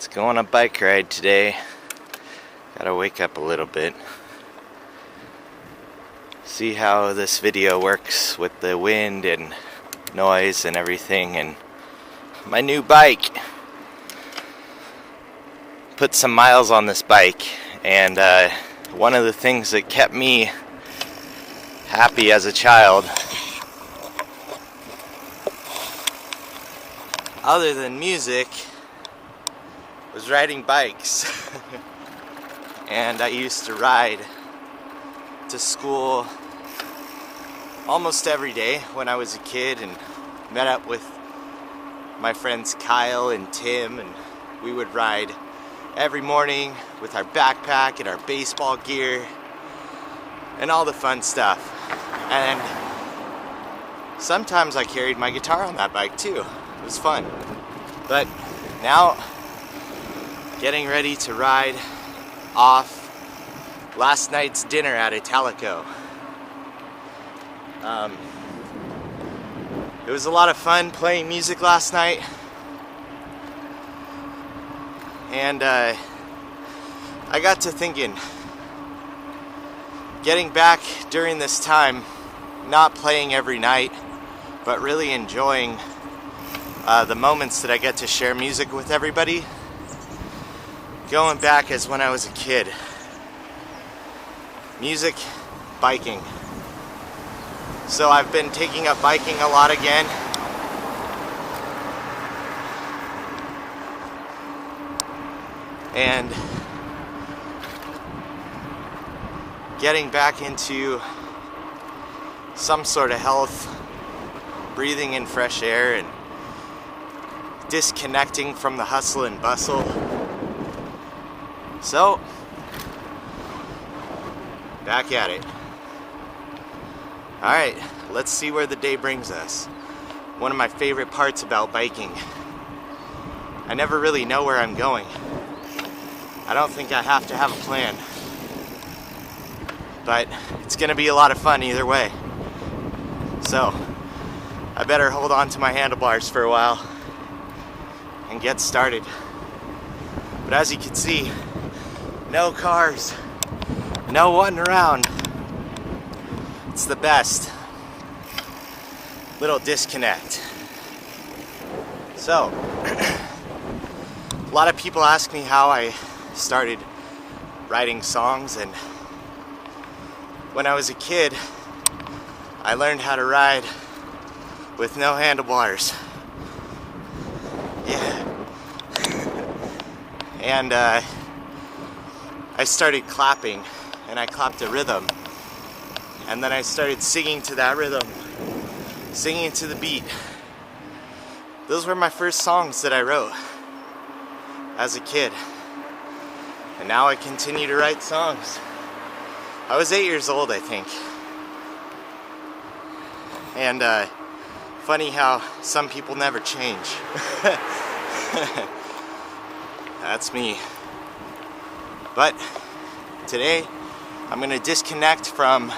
Let's go on a bike ride today. Gotta wake up a little bit. See how this video works with the wind and noise and everything, and my new bike. Put some miles on this bike, and one of the things that kept me happy as a child, other than music, was riding bikes. And I used to ride to school almost every day when I was a kid, and met up with my friends Kyle and Tim, and we would ride every morning with our backpack and our baseball gear and all the fun stuff. And sometimes I carried my guitar on that bike too. It was fun. But now, getting ready to ride off last night's dinner at Italico. It was a lot of fun playing music last night, and I got to thinking, getting back during this time, not playing every night, but really enjoying the moments that I get to share music with everybody. Going back as when I was a kid. Music, biking. So I've been taking up biking a lot again. And getting back into some sort of health, breathing in fresh air, and disconnecting from the hustle and bustle. So, back at it. Alright, let's see where the day brings us. One of my favorite parts about biking, I never really know where I'm going. I don't think I have to have a plan, but it's gonna be a lot of fun either way. So, I better hold on to my handlebars for a while and get started. But as you can see, no cars, no one around. It's the best. Little disconnect. So, a lot of people ask me how I started writing songs, and when I was a kid, I learned how to ride with no handlebars. Yeah. And I started clapping, and I clapped a rhythm, and then I started singing to that rhythm, singing to the beat. Those were my first songs that I wrote as a kid, and now I continue to write songs. I was 8 years old, I think. And funny how some people never change. That's me. But today, I'm gonna disconnect from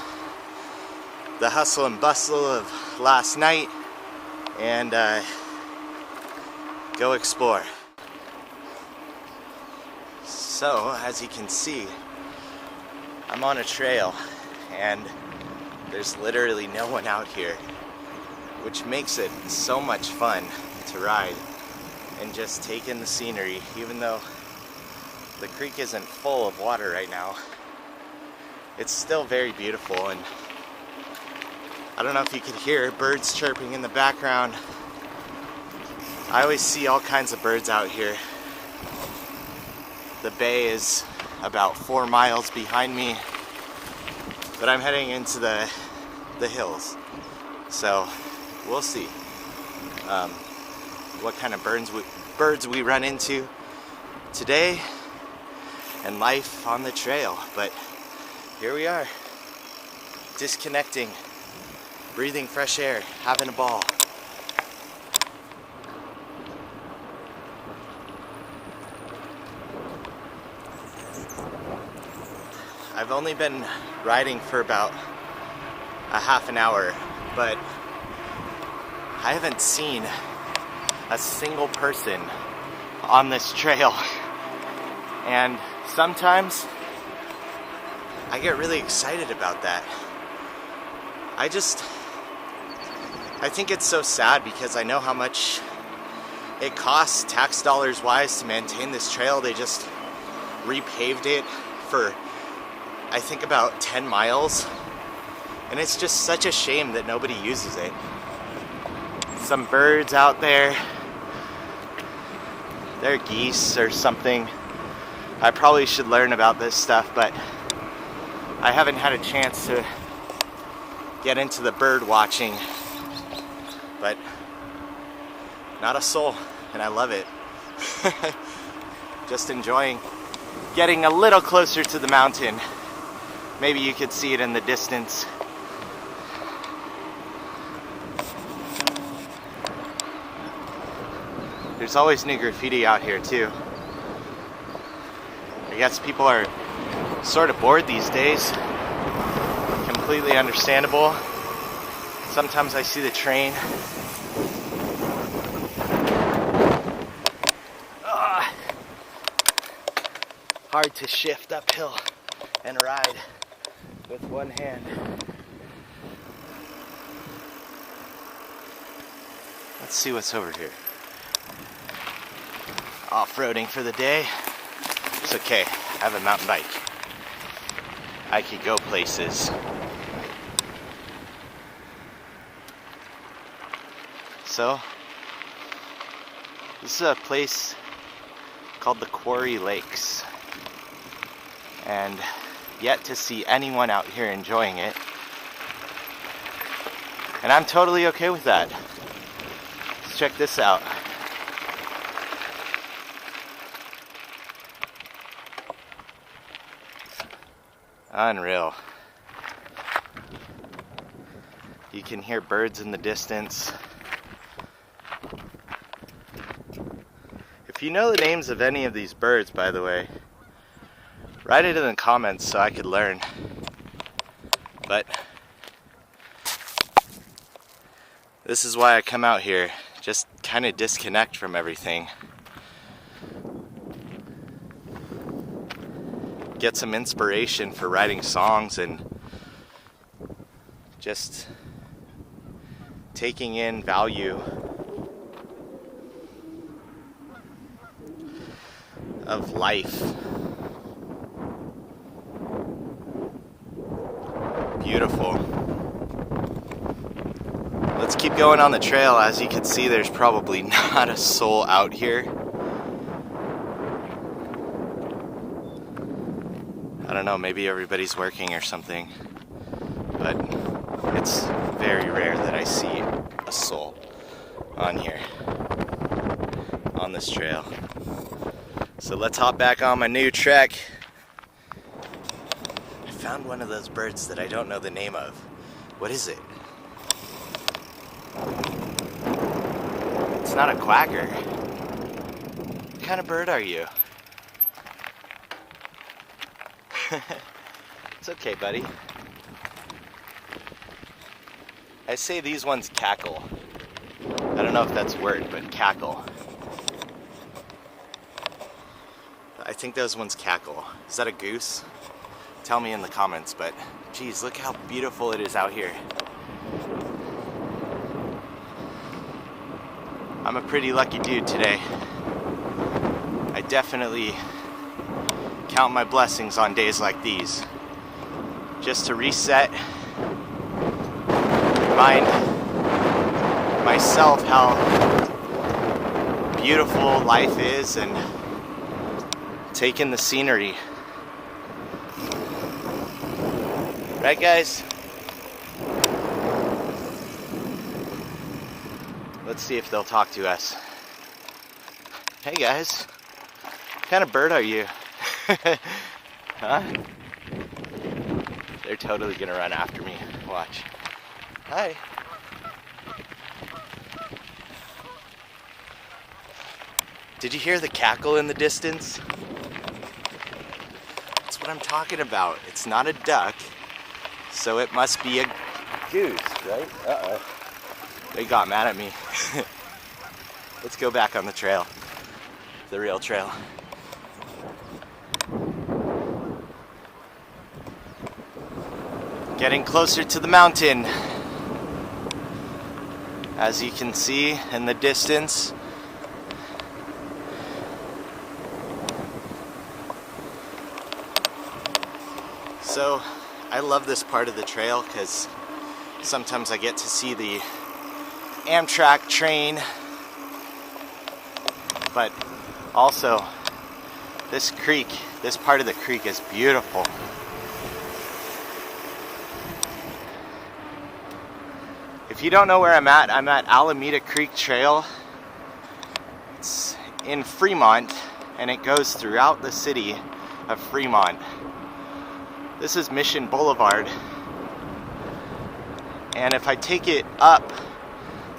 the hustle and bustle of last night and go explore. So, as you can see, I'm on a trail, and there's literally no one out here, which makes it so much fun to ride and just take in the scenery, even though the creek isn't full of water right now. It's still very beautiful, and I don't know if you could hear birds chirping in the background. I always see all kinds of birds out here. The bay is about 4 miles behind me, but I'm heading into the hills, so we'll see what kind of birds we run into today, and life on the trail. But here we are, disconnecting, breathing fresh air, having a ball. I've only been riding for about a half an hour, but I haven't seen a single person on this trail. And sometimes I get really excited about that. I think it's so sad because I know how much it costs tax dollars wise to maintain this trail. They just repaved it for, I think, about 10 miles. And it's just such a shame that nobody uses it. Some birds out there. They're geese or something. I probably should learn about this stuff, but I haven't had a chance to get into the bird watching. But not a soul, and I love it. Just enjoying getting a little closer to the mountain. Maybe you could see it in the distance. There's always new graffiti out here too. I guess people are sort of bored these days. Completely understandable. Sometimes I see the train. Hard to shift uphill and ride with one hand. Let's see what's over here. Off-roading for the day. It's okay, I have a mountain bike. I could go places. So, this is a place called the Quarry Lakes. And yet to see anyone out here enjoying it. And I'm totally okay with that. Let's check this out. Unreal. You can hear birds in the distance. If you know the names of any of these birds, by the way, write it in the comments so I could learn. But this is why I come out here, just kind of disconnect from everything. Get some inspiration for writing songs and just taking in value of life. Beautiful. Let's keep going on the trail. As you can see, there's probably not a soul out here. I don't know, maybe everybody's working or something, but it's very rare that I see a soul on here, on this trail. So let's hop back on my new trek. I found one of those birds that I don't know the name of. What is it? It's not a quacker. What kind of bird are you? It's okay, buddy. I say these ones cackle. I don't know if that's a word, but cackle. I think those ones cackle. Is that a goose? Tell me in the comments, but geez, look how beautiful it is out here. I'm a pretty lucky dude today. I definitely count my blessings on days like these. Just to reset, remind myself how beautiful life is and take in the scenery. Right, guys? Let's see if they'll talk to us. Hey guys, what kind of bird are you? Huh? They're totally gonna run after me. Watch. Hi. Did you hear the cackle in the distance? That's what I'm talking about. It's not a duck, so it must be a goose, right? Uh-oh. They got mad at me. Let's go back on the trail. The real trail. Getting closer to the mountain. As you can see in the distance. So I love this part of the trail because sometimes I get to see the Amtrak train, but also this creek, this part of the creek is beautiful. If you don't know where I'm at Alameda Creek Trail. It's in Fremont and it goes throughout the city of Fremont. This is Mission Boulevard, and if I take it up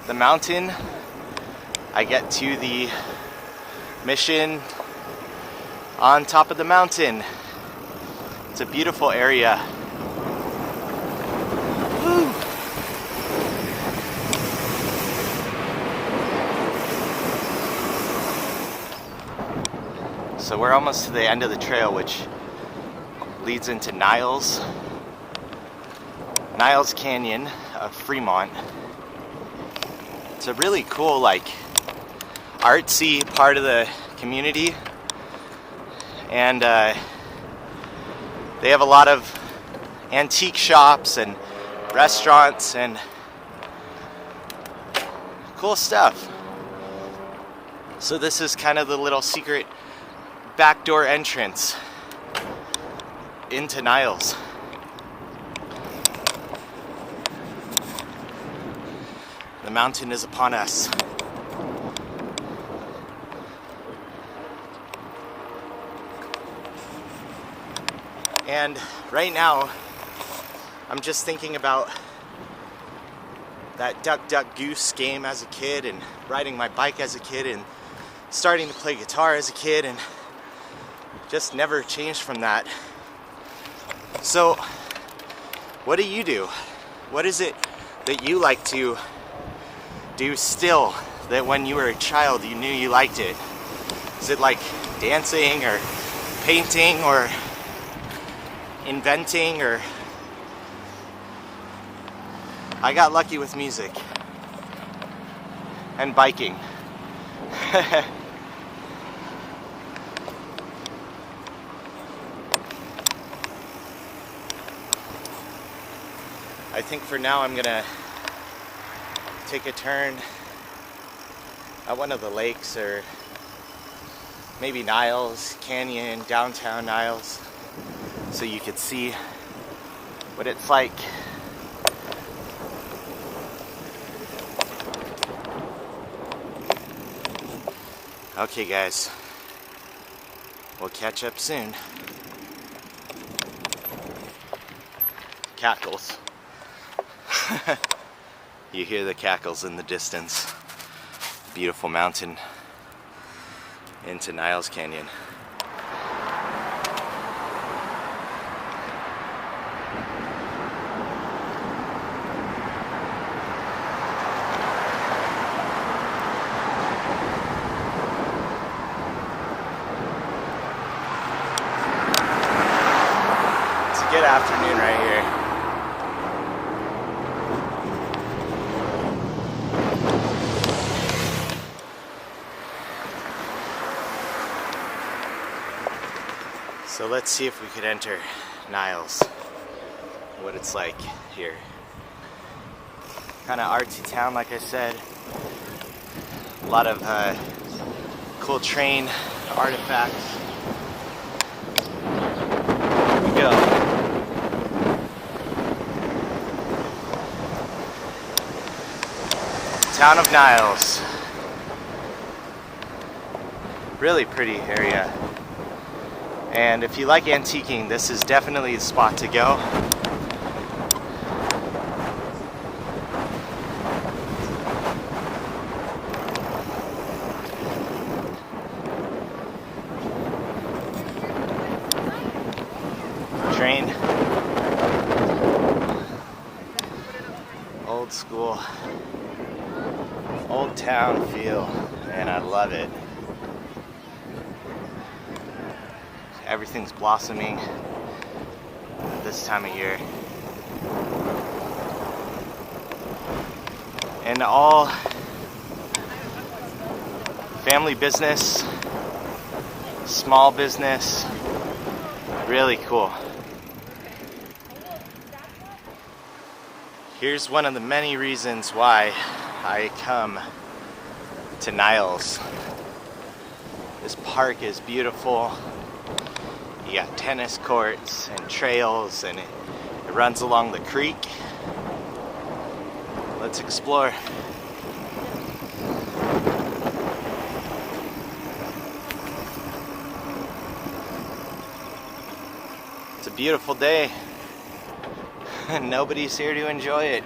the mountain, I get to the Mission on top of the mountain. It's a beautiful area. Woo. So we're almost to the end of the trail, which leads into Niles Canyon of Fremont. It's a really cool, like, artsy part of the community, and they have a lot of antique shops and restaurants and cool stuff. So this is kind of the little secret backdoor entrance into Niles. The mountain is upon us. And right now, I'm just thinking about that Duck Duck Goose game as a kid, and riding my bike as a kid, and starting to play guitar as a kid, and just never changed from that. So, what do you do? What is it that you like to do still, that when you were a child you knew you liked it? Is it like dancing or painting or inventing? Or I got lucky with music and biking. I think for now I'm gonna take a turn at one of the lakes, or maybe Niles Canyon, downtown Niles, so you could see what it's like. Okay guys, we'll catch up soon. Cackles. You hear the cackles in the distance. Beautiful mountain into Niles Canyon. It's a good afternoon right here. So let's see if we could enter Niles, what it's like here. Kind of artsy town, like I said. A lot of cool train artifacts. Here we go. Town of Niles. Really pretty area. And if you like antiquing, this is definitely the spot to go. Train. Old school, old town feel, and I love it. Everything's blossoming at this time of year. and all family business, small business, really cool. Here's one of the many reasons why I come to Niles. This park is beautiful. You got tennis courts and trails, and it runs along the creek. Let's explore. It's a beautiful day. Nobody's here to enjoy it.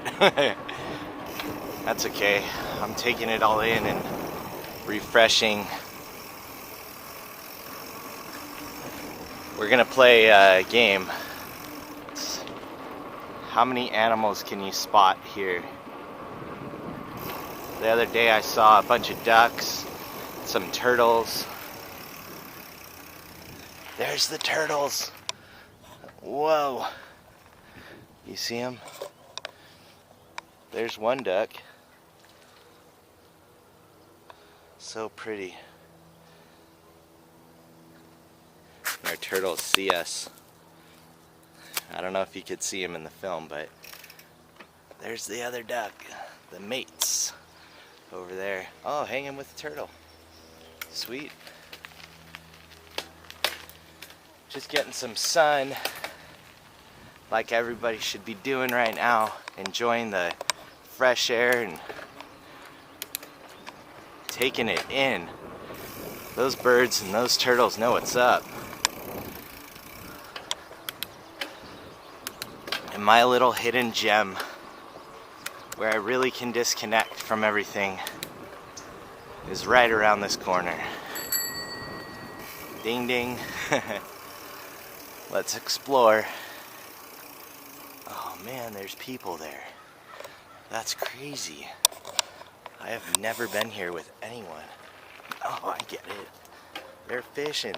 That's okay. I'm taking it all in and refreshing. We're gonna play a game. How many animals can you spot here? The other day I saw a bunch of ducks, some turtles. There's the turtles. Whoa. You see them? There's one duck. So pretty. Our turtles see us. I don't know if you could see him in the film, but there's the other duck, the mates over there. Oh, hanging with the turtle. Sweet. Just getting some sun, like everybody should be doing right now, enjoying the fresh air and taking it in. Those birds and those turtles know what's up. And my little hidden gem, where I really can disconnect from everything, is right around this corner. Ding ding. Let's explore. Oh man, there's people there. That's crazy. I have never been here with anyone. Oh, I get it. They're fishing.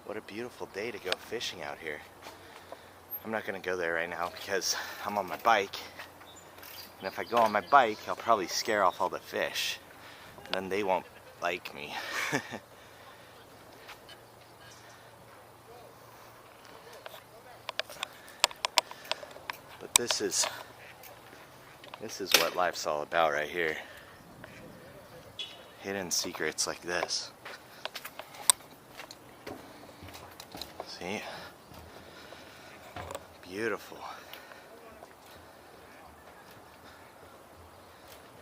What a beautiful day to go fishing out here. I'm not gonna go there right now because I'm on my bike. And if I go on my bike, I'll probably scare off all the fish. And then they won't like me. But this is what life's all about right here. Hidden secrets like this. See? Beautiful.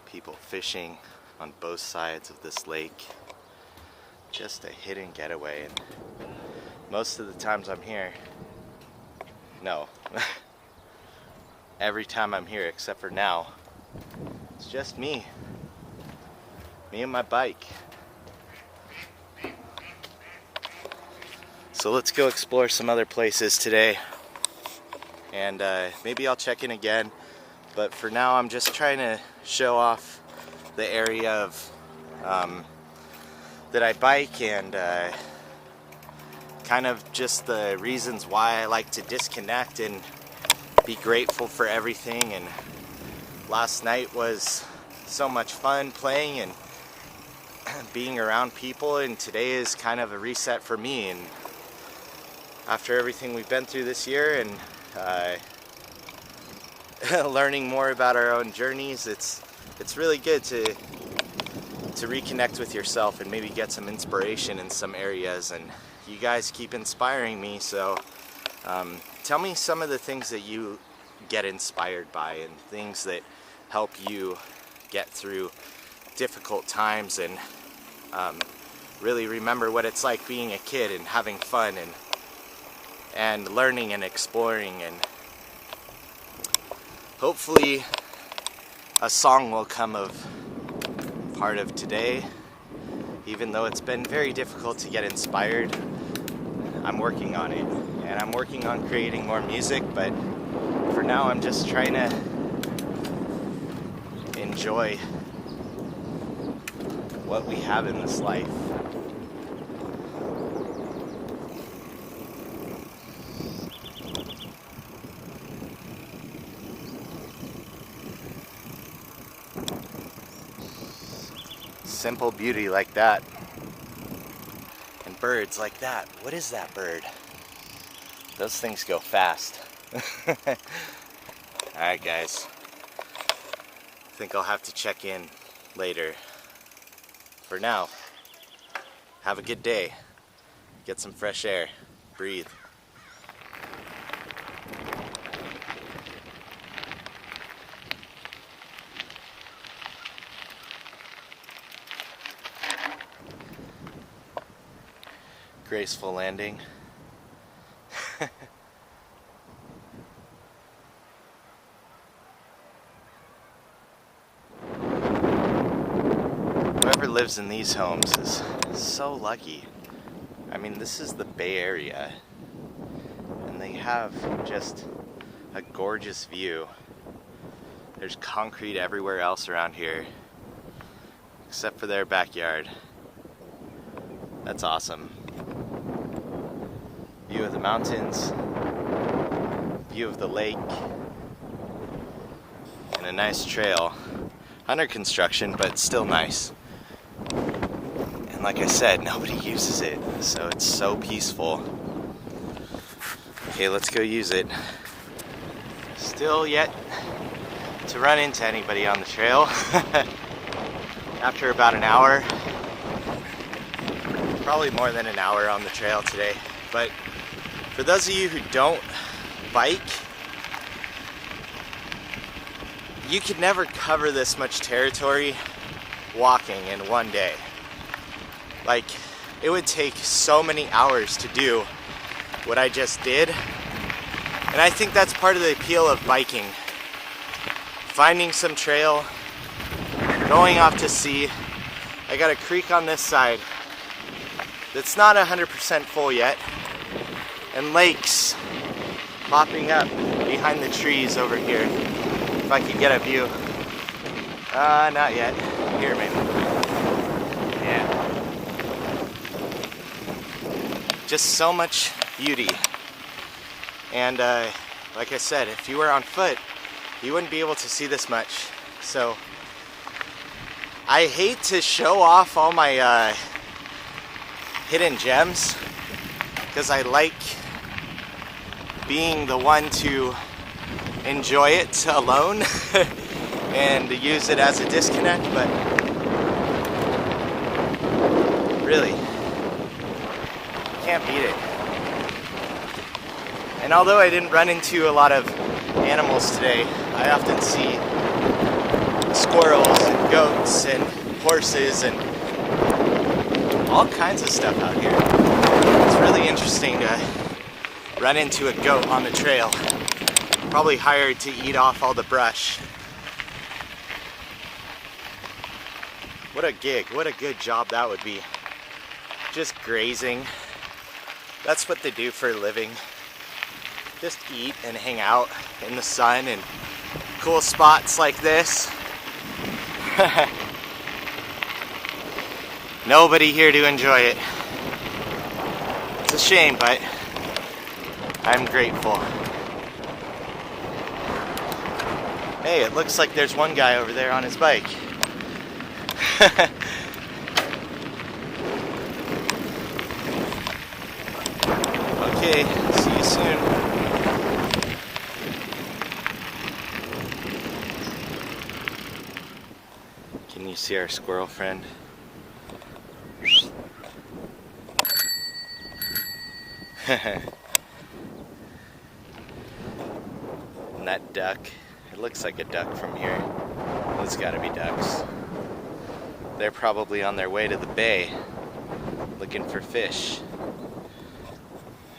People fishing on both sides of this lake. Just a hidden getaway. And most of the times I'm here, no. Every time I'm here except for now, it's just me. Me and my bike. So let's go explore some other places today. And maybe I'll check in again, but for now I'm just trying to show off the area of that I bike, and kind of just the reasons why I like to disconnect and be grateful for everything. And last night was so much fun playing and being around people, and today is kind of a reset for me. And after everything we've been through this year and learning more about our own journeys, it's really good to reconnect with yourself and maybe get some inspiration in some areas. And you guys keep inspiring me, so tell me some of the things that you get inspired by and things that help you get through difficult times, and really remember what it's like being a kid and having fun and learning and exploring. And hopefully a song will come of part of today. Even though it's been very difficult to get inspired, I'm working on it, and I'm working on creating more music, but for now I'm just trying to enjoy what we have in this life. simple beauty like that. And birds like that. What is that bird? Those things go fast. Alright guys, I think I'll have to check in later. For now, have a good day. Get some fresh air. Breathe. Graceful landing. Whoever lives in these homes is so lucky. I mean, this is the Bay Area, and they have just a gorgeous view. There's concrete everywhere else around here, except for their backyard. That's awesome. View of the mountains, view of the lake, and a nice trail. Under construction, but still nice. And like I said, nobody uses it, so it's so peaceful. Okay, let's go use it. Still yet to run into anybody on the trail. After about an hour, probably more than an hour on the trail today. But for those of you who don't bike, you could never cover this much territory walking in one day. Like, it would take so many hours to do what I just did. And I think that's part of the appeal of biking. Finding some trail, going off to sea. I got a creek on this side that's not 100% full yet. And lakes popping up behind the trees over here. If I could get a view. Not yet. Here, maybe. Yeah. Just so much beauty. And like I said, if you were on foot, you wouldn't be able to see this much. So I hate to show off all my hidden gems, because I like being the one to enjoy it alone and use it as a disconnect, but really, can't beat it. And although I didn't run into a lot of animals today, I often see squirrels and goats and horses and all kinds of stuff out here. It's really interesting to run into a goat on the trail. Probably hired to eat off all the brush. What a gig, what a good job that would be. Just grazing. That's what they do for a living. Just eat and hang out in the sun and cool spots like this. Nobody here to enjoy it. It's a shame, but I'm grateful. Hey, it looks like there's one guy over there on his bike. Okay, see you soon. Can you see our squirrel friend? And that duck, it looks like a duck from here. Those gotta be ducks. They're probably on their way to the bay looking for fish.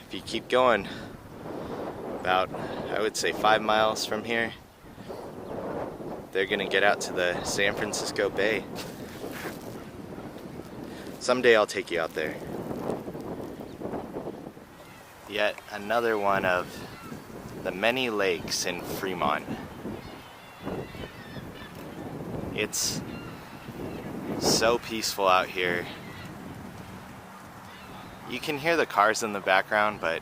If you keep going about, I would say 5 miles from here, they're gonna get out to the San Francisco Bay. Someday I'll take you out there. Yet another one of the many lakes in Fremont. It's so peaceful out here. You can hear the cars in the background, but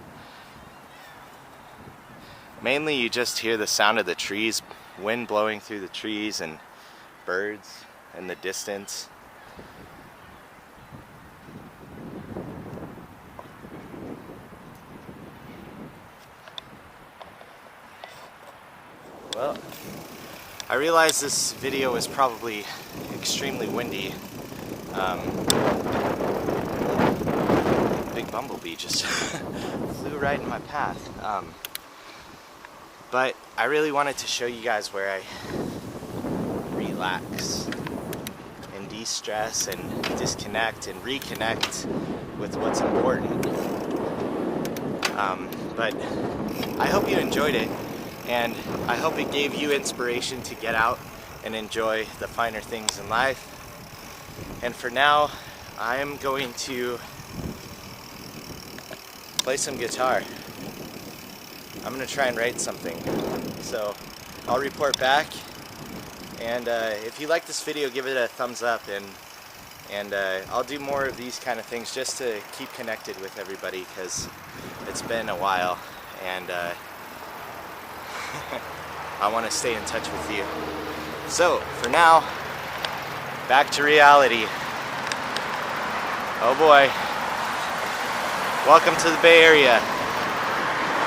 mainly you just hear the sound of the trees, wind blowing through the trees and birds in the distance. Well, I realize this video is probably extremely windy. Big bumblebee just flew right in my path. But I really wanted to show you guys where I relax and de-stress and disconnect and reconnect with what's important. But I hope you enjoyed it, and I hope it gave you inspiration to get out and enjoy the finer things in life. And for now, I am going to play some guitar. I'm gonna try and write something. So I'll report back, and if you like this video, give it a thumbs up, and I'll do more of these kind of things just to keep connected with everybody, because it's been a while, and I want to stay in touch with you. So for now, back to reality. Oh boy. Welcome to the Bay Area.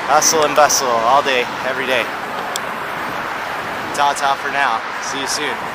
Hustle and bustle all day, every day. Ta-ta for now. See you soon.